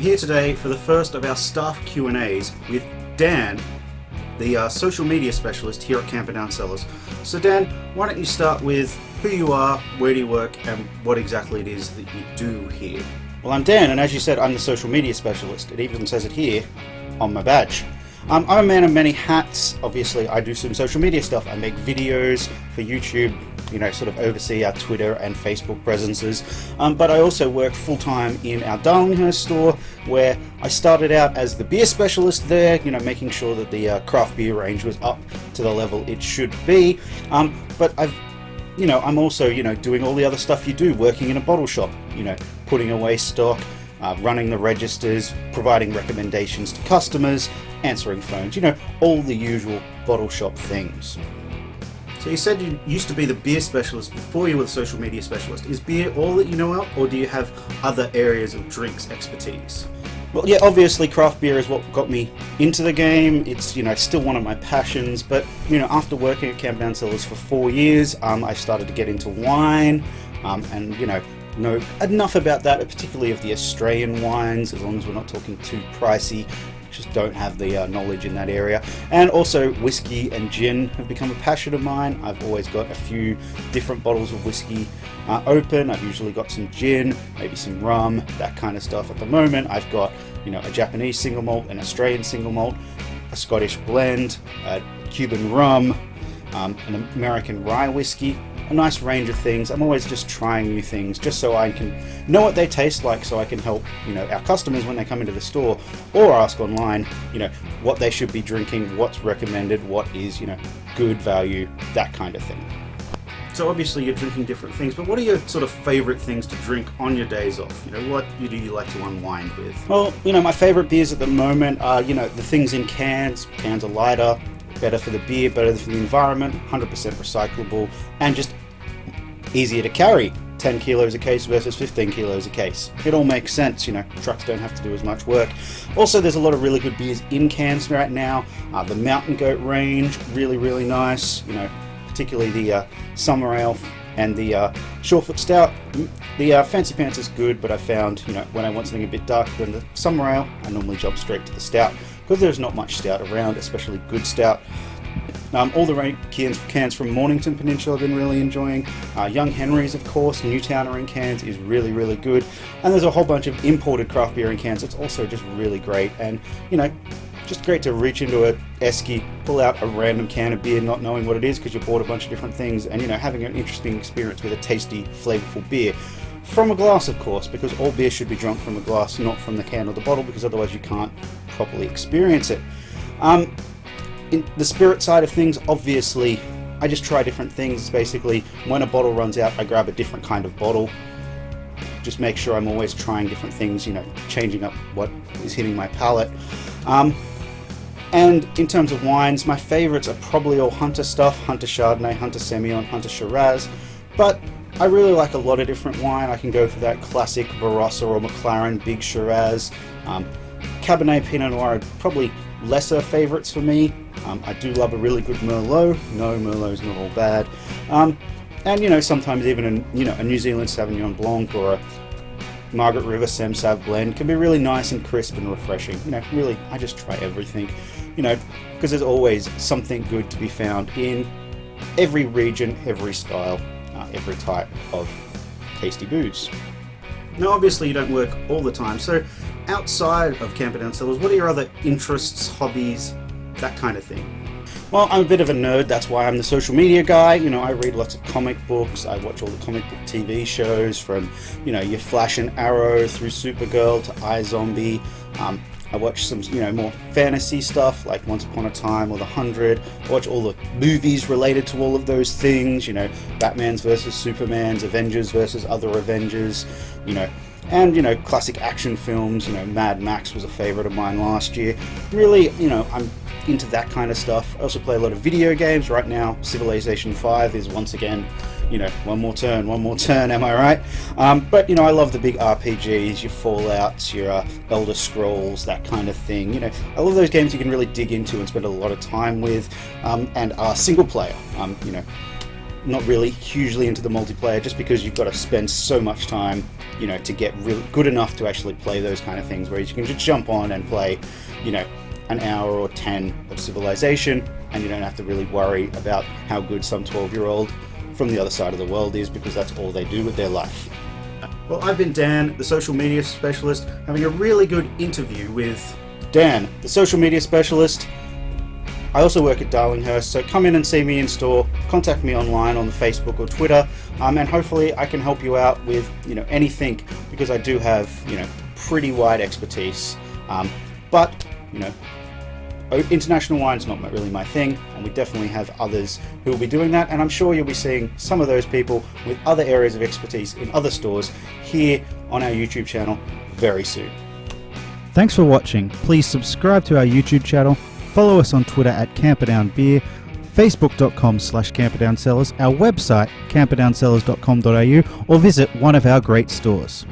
here today for the first of our staff Q&As with Dan, the social media specialist here at Camperdown Cellars. So Dan, why don't you start with who you are, where do you work, and what exactly it is that you do here? Well, I'm Dan, and as you said, I'm the social media specialist. It even says it here on my badge. I'm a man of many hats. Obviously, I do some social media stuff. I make videos for YouTube, sort of oversee our Twitter and Facebook presences. But I also work full-time in our Darlinghurst store, where I started out as the beer specialist there, making sure that the craft beer range was up to the level it should be. But I'm also, doing all the other stuff you do, working in a bottle shop, putting away stock, running the registers, providing recommendations to customers, answering phones, all the usual bottle shop things. So you said you used to be the beer specialist before you were the social media specialist. Is beer all that you know of, or do you have other areas of drinks expertise? Well, yeah, obviously craft beer is what got me into the game. It's, still one of my passions, but, after working at Camperdown Cellars for 4 years, I started to get into wine, and, know enough about that, particularly of the Australian wines, as long as we're not talking too pricey. Just don't have the knowledge in that area. And also whiskey and gin have become a passion of mine. I've always got a few different bottles of whiskey open. I've usually got some gin, maybe some rum, that kind of stuff. At the moment I've got a Japanese single malt, an Australian single malt, a Scottish blend, a Cuban rum, an American rye whiskey, a nice range of things. I'm always just trying new things just so I can know what they taste like, so I can help our customers when they come into the store or ask online what they should be drinking, what's recommended, what is good value, that kind of thing. So obviously you're drinking different things, but what are your sort of favorite things to drink on your days off? What do you like to unwind with? Well, my favorite beers at the moment are the things in cans. Cans are lighter, better for the beer, better for the environment, 100% recyclable, and just easier to carry. 10 kilos a case versus 15 kilos a case. It all makes sense, trucks don't have to do as much work. Also, there's a lot of really good beers in cans right now. The Mountain Goat range, really nice, particularly the Summer Ale and the Surefoot Stout. The Fancy Pants is good, but I found, when I want something a bit darker than the Summer Ale, I normally jump straight to the Stout, because there's not much Stout around, especially good Stout. All the cans from Mornington Peninsula I've been really enjoying. Young Henry's, of course, Newtowner in cans is really good. And there's a whole bunch of imported craft beer in cans. It's also just really great. And, just great to reach into a esky, pull out a random can of beer not knowing what it is because you bought a bunch of different things, and, having an interesting experience with a tasty, flavorful beer. From a glass, of course, because all beer should be drunk from a glass, not from the can or the bottle, because otherwise you can't properly experience it. In the spirit side of things, obviously, I just try different things. Basically, when a bottle runs out, I grab a different kind of bottle. Just make sure I'm always trying different things, changing up what is hitting my palate. And in terms of wines, my favorites are probably all Hunter stuff, Hunter Chardonnay, Hunter Semillon, Hunter Shiraz, but I really like a lot of different wine. I can go for that classic Barossa or McLaren Big Shiraz. Cabernet Pinot Noir are probably lesser favorites for me. I do love a really good Merlot. No, Merlot's not all bad. And sometimes even a New Zealand Sauvignon Blanc or a Margaret River Sem Sav blend can be really nice and crisp and refreshing. Really, I just try everything, because there's always something good to be found in every region, every style, every type of tasty booze. Now, obviously you don't work all the time, so outside of Camperdown Cellars, what are your other interests, hobbies, that kind of thing? Well, I'm a bit of a nerd, that's why I'm the social media guy. I read lots of comic books, I watch all the comic book TV shows from, your Flash and Arrow through Supergirl to iZombie. I watch some, more fantasy stuff like Once Upon a Time or The 100. I watch all the movies related to all of those things, Batman's versus Superman's, Avengers versus other Avengers, and, classic action films. Mad Max was a favorite of mine last year. Really, I'm into that kind of stuff. I also play a lot of video games. Right now, Civilization 5 is once again, one more turn, am I right? But, I love the big RPGs, your Fallouts, your Elder Scrolls, that kind of thing. I love those games you can really dig into and spend a lot of time with, and are single player. not really hugely into the multiplayer, just because you've got to spend so much time, you know, to get really good enough to actually play those kind of things, whereas you can just jump on and play, you know, an hour or 10 of Civilization, and you don't have to really worry about how good some 12-year-old from the other side of the world is, because that's all they do with their life. Well, I've been Dan, the social media specialist, having a really good interview with Dan, the social media specialist. I also work at Darlinghurst, so come in and see me in store, contact me online on the Facebook or Twitter, and hopefully I can help you out with, you know, anything, because I do have, you know, pretty wide expertise. But, you know, international wine's not really my thing, and we definitely have others who will be doing that, and I'm sure you'll be seeing some of those people with other areas of expertise in other stores here on our YouTube channel very soon. Thanks for watching. Please subscribe to our YouTube channel, follow us on Twitter at Camperdown Beer, facebook.com/CamperdownCellars, our website camperdownCellars.com.au, or visit one of our great stores.